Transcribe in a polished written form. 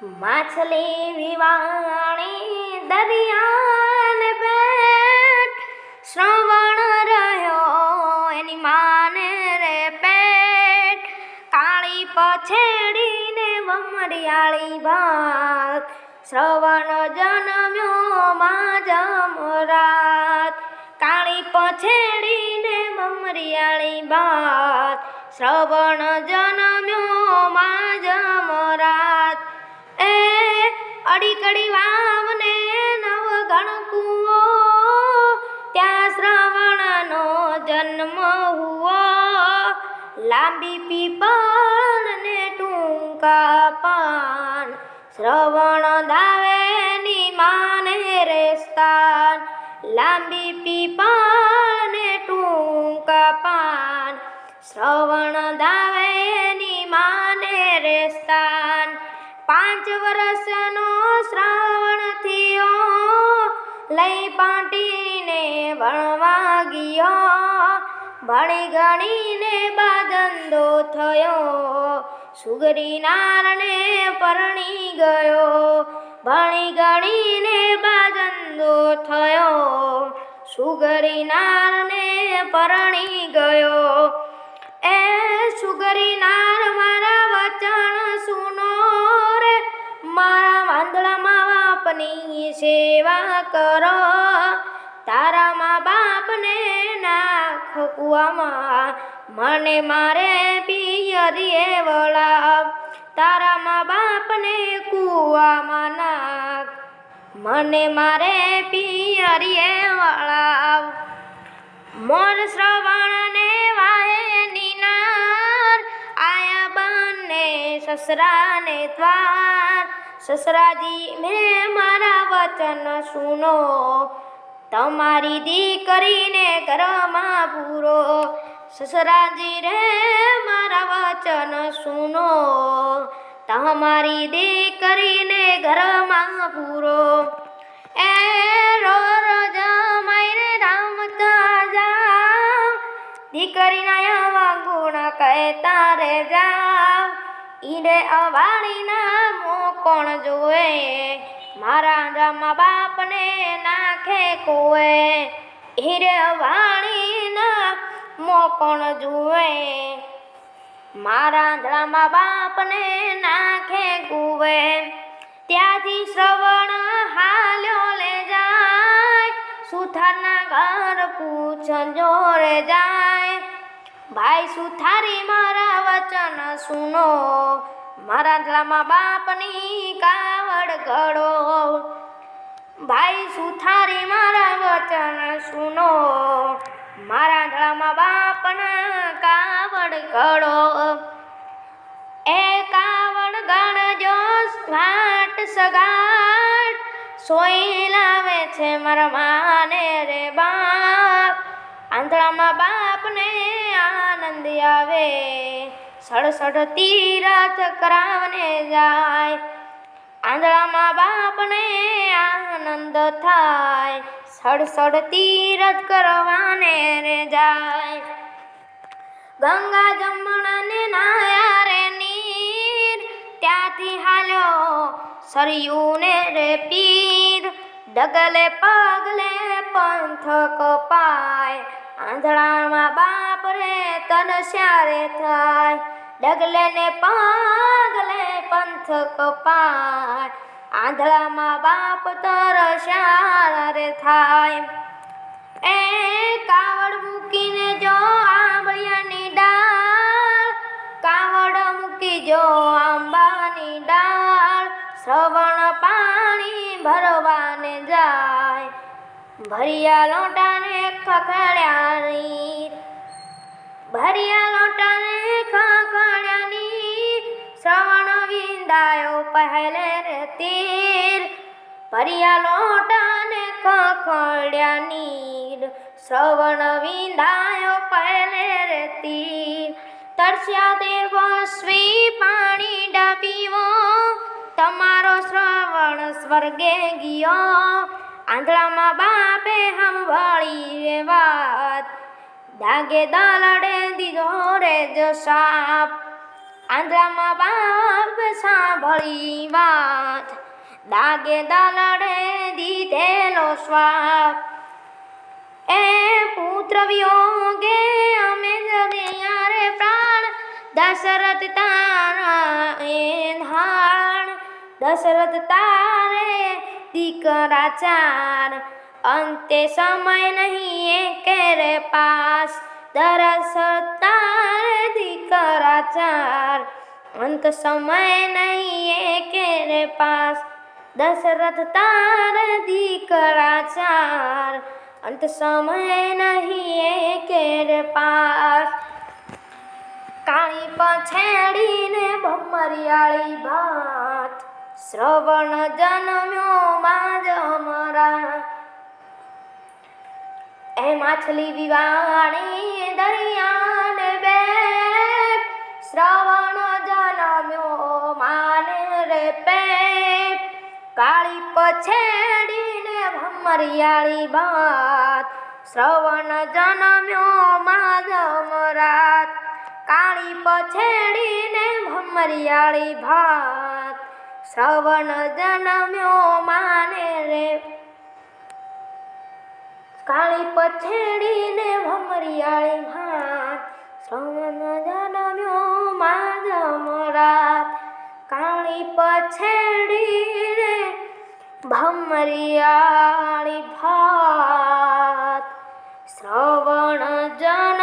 માછલી વિવાણી દરિયાને પેટ, શ્રવણ રહ્યો એની માને રે પેટ. કાળી પછેડીને વમરિયાળી ભાત, શ્રવણ જન્મ્યો માં જમરાત. કાળી પછેડીને વમરિયાળી ભાત, શ્રવણ જન્મ્યો માં જમરાત. અડીકડી વાવને નવગણ કૂવો, ત્યાં શ્રવણનો જન્મ હુઓ. લાંબી પીપળ ને ટૂંકા પાન, શ્રવણ ધાવેની માને રે સ્થાન. લાંબી પીપળ ને ટૂંકા પાન, શ્રવણ ધાવેની માને રે સ્થાન. 5 વર્ષનો શ્રાવણ થયો, લઈ પાટીને ભણવા ગયો. ભણી ગણીને બાજંદો થયો, સુગરી નારને પરણી ગયો. ભણી ગણીને બાજંદો થયો, સુગરી નારને પરણી ગયો. એ સુગરી નાર મારા વચન સુનો રે, મારા વાંદળામાં બાપની સેવા કરો. તારા મા બાપને નાખ કૂવામાં, મને મારે પિયરીએ વળાવ. તારા મા બાપને કૂવામાં નાખ, મને મારે પિયરીએ વળાવ. મોર શ્રવણને વાહે નિનાર, આયા બંને સસરાને દ્વાર. સસરાજી મેં મારા વચન સુનો, તમારી દીકરીને ઘરમાં પૂરો. સસરાજી રે મારા વચન સુનો, તમારી દીકરીને ઘરમાં પૂરો. એ રો જમાઈ રે રામતા જાવ, દીકરીના આવા ગુણ કહેતા રે જાવ. ઈડે અવાળીના મોં કોણ જોવે, મારા જમા બાપને નાખે કોએ. હીરે અવાળીના મોં કોણ જોવે, મારા જમા બાપને નાખે કુવે. ત્યાંથી શ્રવણ હાલ્યો લે જાય, સુથારના ઘર પૂછજો રે જાય. ભાઈ સુથારી મારા વચન સુનો, મારા જમા બાપની કાવડ ઘડો. ભાઈ સુથારી મારા વચન સુનો, મારા જમા બાપના કાવડ ઘડો. એ કાવડ ગણજો વાટ સગાટ, સોઈ લાવે છે મારા માને રે બાપ. આંધળામાં બાપને આનંદ આવે, સડસડ તીરથ કરાવને જાય. આંધળામાં બાપને આનંદ થાય, સડસડ તીરથ કરવાને રે જાય. ગંગા જમણાને નાયા રે નીર, ત્યાંથી હાલ્યો સરયુને રે પીર. ડગલે પગલે પંથ કપાય, આંધળામાં બાપ રે તરસ્યા રે થાય. ડગલે ને પગલે પંથ કપાય, આંધળામાં બાપ તરસ્યા રે થાય. એ કાવડ મૂકીને જો આંબળિયાની ડાળ, કાવડ મૂકી જો આંબાની ડાળ. શ્રવણ પાણી ભરવાને જાય, ભરિયા લોટાને ખખડ્યા નીર. ભરિયા લોટાને ખખડ્યા નીર, શ્રવણ વિંદાયો પહેલે રે તીર. ભરિયા લોટાને ખખડ્યા નીર, શ્રવણ વિંદાયો પહેલે રે તીર. તરસ્યા દેવો સ્વી પાણી ડાપીવો, તમારો શ્રવણ સ્વર્ગે ગયો. આંધળામાં બાપે સાંભળી રે વાત, દાગે દલડે દીધો રે જ સાપ. આંધ્રામાં બાપ સાંભળી વાત, દાગે દાલડે દીધેલો શ્વાપ. એ પુત્ર વિયોગે અમે જયારે પ્રાણ, દશરથ તારા એ ધાણ. દશરથ તારે દીકરા ચાર, અંતે સમય નહીં એકે રે પાસ. દશરથ તારે દીકરા ચાર, અંત સમય નહીં એકે રે પાસ. દશરથ તારે દીકરા ચાર, અંત સમય નહીં એકે રે પાસ. કાળી પછેડીને ભમરિયાળી ભાત, શ્રવણ જન્મ્યો માજ અમરા. એ માછલી વિવાણી દરિયાને બેટ, શ્રવણ જન્મ્યો માને રે પેટ. કાળી પછેડીને ભમરિયાળી ભાત, શ્રવણ જન્મ્યો માજ અમરાત. કાળી પછેડીને ભમરિયાળી ભાત, શ્રવણ જન્મ્યો માને રે. કાળી પછેડીને ભમરિયાળી ભાત, શ્રવણ જન્મ્યો માજ અમરાત. કાળી પછેડીને ભમરિયાળી ભાત, શ્રવણ જન્મ્યો